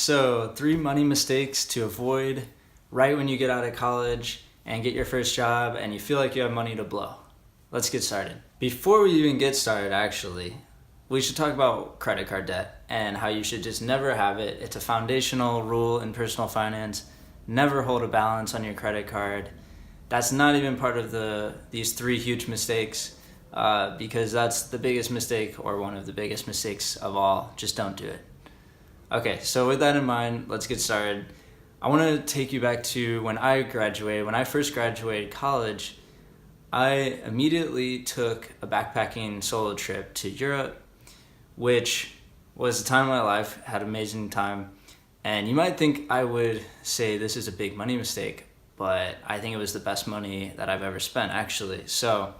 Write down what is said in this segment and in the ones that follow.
So, 3 money mistakes to avoid right when you get out of college and get your first job and you feel like you have money to blow. Let's get started. Before we even get started, actually, we should talk about credit card debt and how you should just never have it. It's a foundational rule in personal finance. Never hold a balance on your credit card. That's not even part of these 3 huge mistakes because that's the biggest mistake or one of the biggest mistakes of all. Just don't do it. Okay, so with that in mind, let's get started. I want to take you back to when I graduated. When I first graduated college, I immediately took a backpacking solo trip to Europe, which was the time of my life, had an amazing time. And you might think I would say this is a big money mistake, but I think it was the best money that I've ever spent, actually. So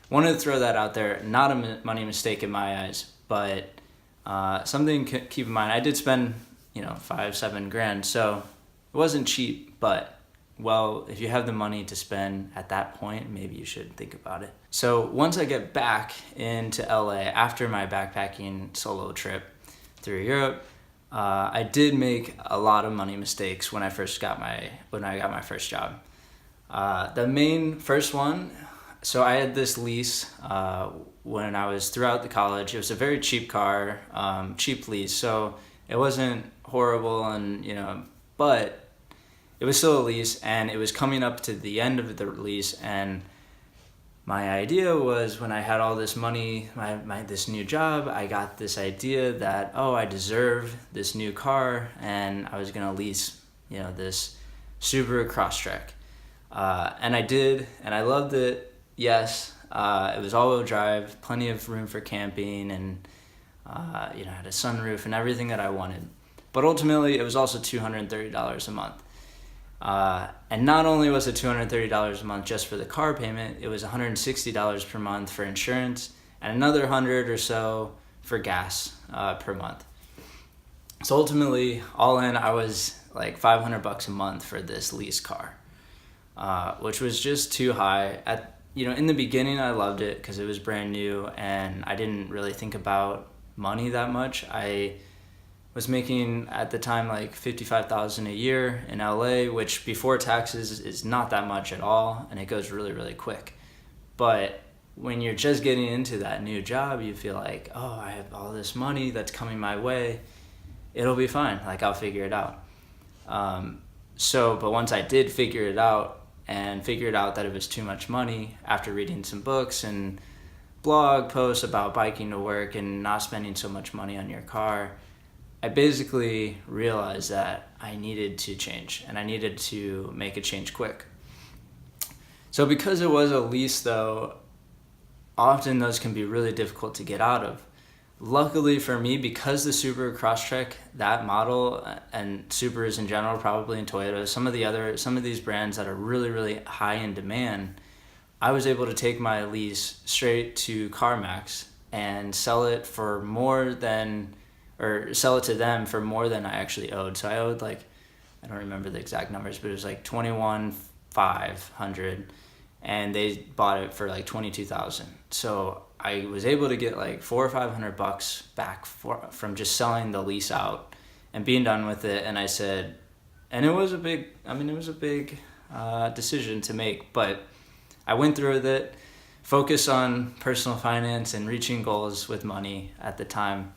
wanted to throw that out there. Not a money mistake in my eyes, but something to keep in mind. I did spend, $5-7 grand, so it wasn't cheap, but well, if you have the money to spend at that point, maybe you should think about it. So once I get back into LA after my backpacking solo trip through Europe, I did make a lot of money mistakes when I got my first job. The main first one, so I had this lease when I was throughout the college. It was a very cheap car, cheap lease, so it wasn't horrible, but it was still a lease, and it was coming up to the end of the lease, and my idea was when I had all this money, this new job, I got this idea that, I deserve this new car, and I was going to lease, this Subaru Crosstrek. And I did, and I loved it. Yes, it was all-wheel drive, plenty of room for camping, and, had a sunroof and everything that I wanted. But ultimately, it was also $230 a month. And not only was it $230 a month just for the car payment, it was $160 per month for insurance and another $100 or so for gas per month. So ultimately, all in, I was like $500 a month for this lease car, which was just too high. In the beginning, I loved it because it was brand new and I didn't really think about money that much. I was making at the time like $55,000 a year in LA, which before taxes is not that much at all, and it goes really, really quick. But when you're just getting into that new job, you feel like, I have all this money that's coming my way. It'll be fine. Like, I'll figure it out. But once I did figure it out and figured out that it was too much money after reading some books and blog posts about biking to work and not spending so much money on your car, I basically realized that I needed to change, and I needed to make a change quick. So because it was a lease, though, often those can be really difficult to get out of. Luckily for me, because the Subaru Crosstrek, that model, and Subarus in general, probably in Toyota, some of these brands that are really, really high in demand, I was able to take my lease straight to CarMax and sell it sell it to them for more than I actually owed. So I owed I don't remember the exact numbers, but it was like $21,500, and they bought it for like $22,000. So I was able to get like $400 or $500 back from just selling the lease out and being done with it. And I said, and it was a big decision to make, but I went through with it, focused on personal finance and reaching goals with money at the time.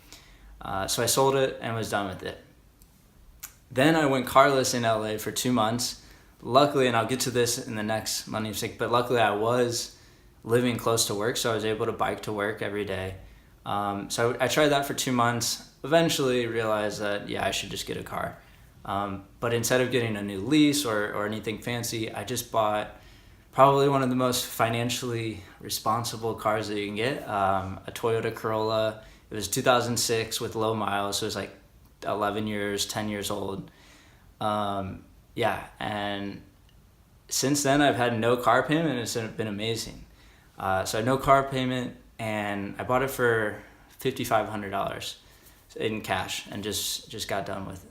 So I sold it and was done with it. Then I went carless in LA for 2 months. Luckily, and I'll get to this in the next money mistake, but luckily I was living close to work, so I was able to bike to work every day. So I tried that for 2 months. Eventually realized that, I should just get a car. But instead of getting a new lease or anything fancy, I just bought probably one of the most financially responsible cars that you can get, a Toyota Corolla. It was 2006 with low miles, so it was like 10 years old. And since then I've had no car payment, and it's been amazing. So I had no car payment, and I bought it for $5,500 in cash, and just got done with,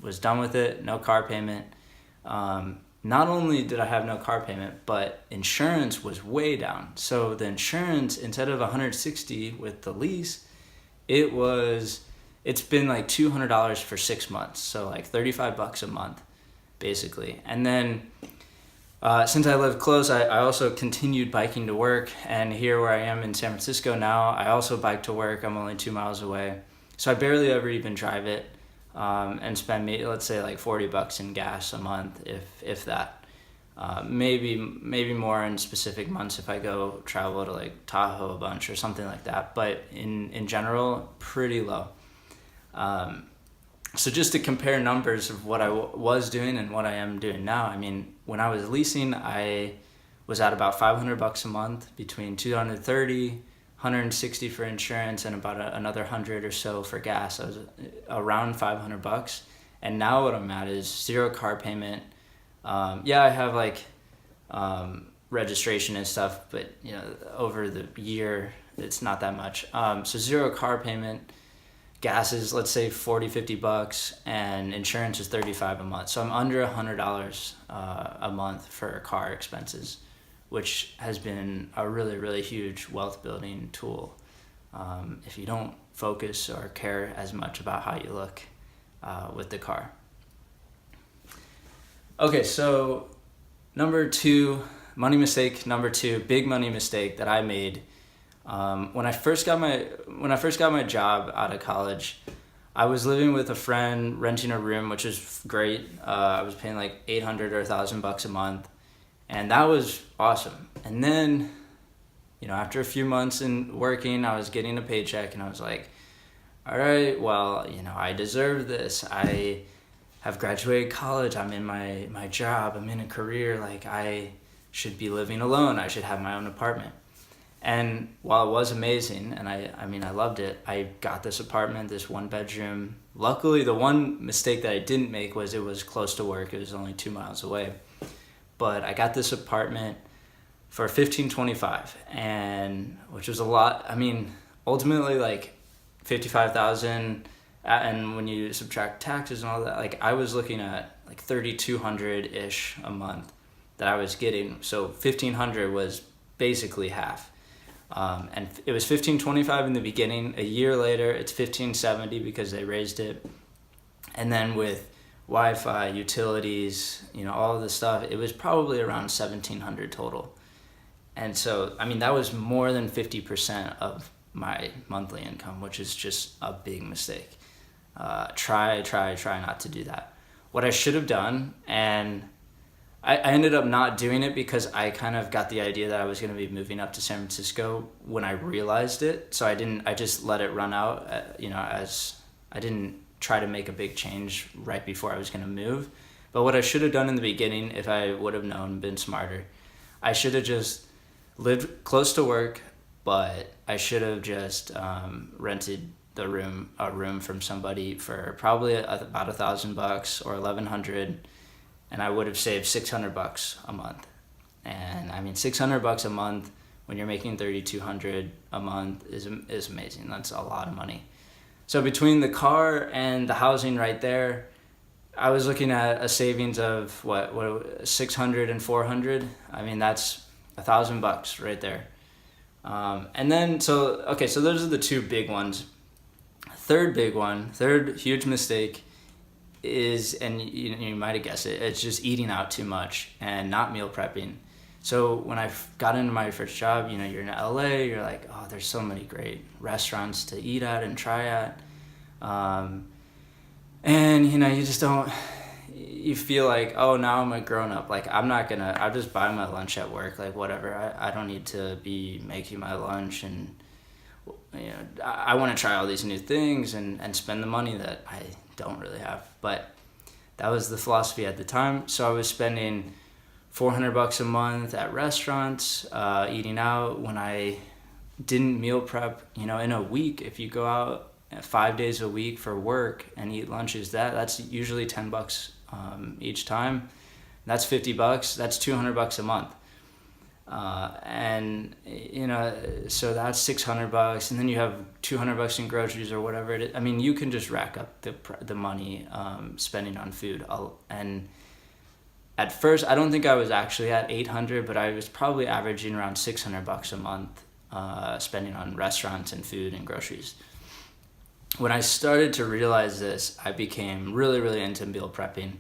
was done with it, no car payment. Not only did I have no car payment, but insurance was way down. So the insurance, instead of $160 with the lease, it was it's been like $200 for 6 months. So like $35 a month, basically. And then since I live close, I also continued biking to work. And here where I am in San Francisco now, I also bike to work. I'm only 2 miles away. So I barely ever even drive it, and spend, let's say, like $40 in gas a month, if that. Maybe more in specific months if I go travel to like Tahoe a bunch or something like that. But in general, pretty low. So just to compare numbers of what I was doing and what I am doing now, I mean, when I was leasing, I was at about $500 a month, between $230, $160 for insurance, and about another $100 or so for gas. I was around $500. And now what I'm at is zero car payment. I have like registration and stuff, but over the year, it's not that much. So zero car payment. Gas is, let's say, $40-$50, and insurance is $35 a month. So I'm under $100 a month for car expenses, which has been a really, really huge wealth building tool. If you don't focus or care as much about how you look with the car. Okay, so number two, big money mistake that I made. When I first got my job out of college, I was living with a friend, renting a room, which was great. I was paying like $800 or $1,000 a month, and that was awesome. And then, after a few months in working, I was getting a paycheck, and I was like, all right, well, I deserve this. I have graduated college. I'm in my job. I'm in a career. Like, I should be living alone. I should have my own apartment. And while it was amazing, and I loved it, I got this apartment, this 1-bedroom. Luckily, the one mistake that I didn't make was it was close to work. It was only 2 miles away. But I got this apartment for $1,525, and which was a lot. I mean, ultimately, like $55,000, and when you subtract taxes and all that, like I was looking at like $3,200-ish a month that I was getting. So $1,500 was basically half. And it was $1,525 in the beginning. A year later, it's $1,570 because they raised it. And then with Wi-Fi, utilities, all of the stuff, it was probably around $1,700 total. And so, that was more than 50% of my monthly income, which is just a big mistake. Try not to do that. What I should have done, and I ended up not doing it because I kind of got the idea that I was going to be moving up to San Francisco when I realized it. So I just let it run out, as I didn't try to make a big change right before I was going to move. But what I should have done in the beginning, if I would have known, been smarter, I should have just lived close to work, but I should have just rented a room from somebody for probably about $1,000 or $1,100. And I would have saved $600 a month. And $600 a month when you're making $3,200 a month is amazing. That's a lot of money. So between the car and the housing right there, I was looking at a savings of what $600 and $400. That's $1,000 right there. And then so those are the two big ones. Third huge mistake is, and you might have guessed it, it's just eating out too much and not meal prepping. So when I got into my first job, you're in LA, you're like, oh, there's so many great restaurants to eat at and try at. And you just don't, you feel like, oh, now I'm a grown up. Like, I'll just buy my lunch at work, like whatever. I don't need to be making my lunch, and I want to try all these new things and spend the money that I don't really have. But that was the philosophy at the time. So I was spending $400 a month at restaurants, eating out. When I didn't meal prep, in a week, if you go out 5 days a week for work and eat lunches, that's usually $10 each time. That's $50. That's $200 a month. So that's $600, and then you have $200 in groceries or whatever it is. You can just rack up the money spending on food. And at first, I don't think I was actually at $800, but I was probably averaging around $600 a month spending on restaurants and food and groceries. when I started to realize this, I became really, really into meal prepping.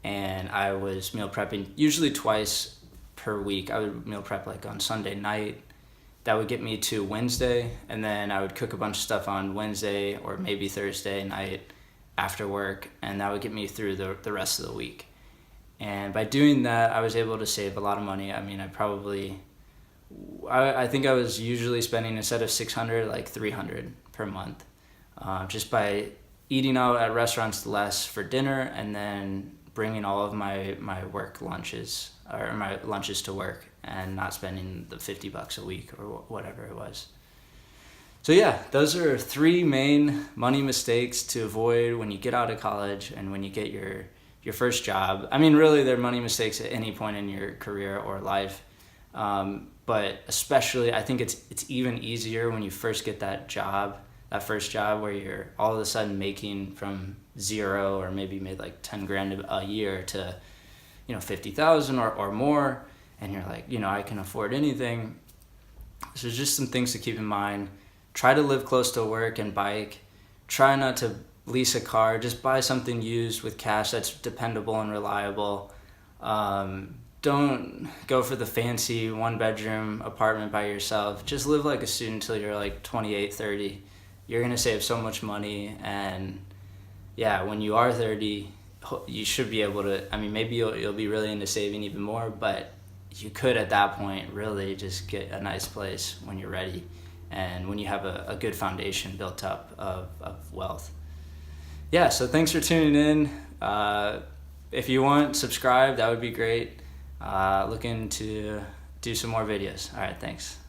And I was meal prepping usually twice per week. I would meal prep like on Sunday night. That would get me to Wednesday, and then I would cook a bunch of stuff on Wednesday or maybe Thursday night after work, and that would get me through the rest of the week. And by doing that, I was able to save a lot of money. I mean, I think I was usually spending, instead of 600, like 300 per month, just by eating out at restaurants less for dinner, and then bringing all of my work lunches, or my lunches to work, and not spending the $50 a week or whatever it was. So yeah, those are 3 main money mistakes to avoid when you get out of college and when you get your first job. I mean, really, they're money mistakes at any point in your career or life. But especially, I think it's even easier when you first get that first job where you're all of a sudden making from zero, or maybe made like 10 grand a year to, 50,000 or more. And you're like, I can afford anything. So just some things to keep in mind. Try to live close to work and bike. Try not to lease a car. Just buy something used with cash that's dependable and reliable. Don't go for the fancy 1-bedroom apartment by yourself. Just live like a student until you're like 28, 30. You're going to save so much money. And yeah, when you are 30, you should be able to, maybe you'll be really into saving even more, but you could at that point really just get a nice place when you're ready and when you have a good foundation built up of wealth. Yeah, so thanks for tuning in. If you want, subscribe, that would be great. Looking to do some more videos. All right, thanks.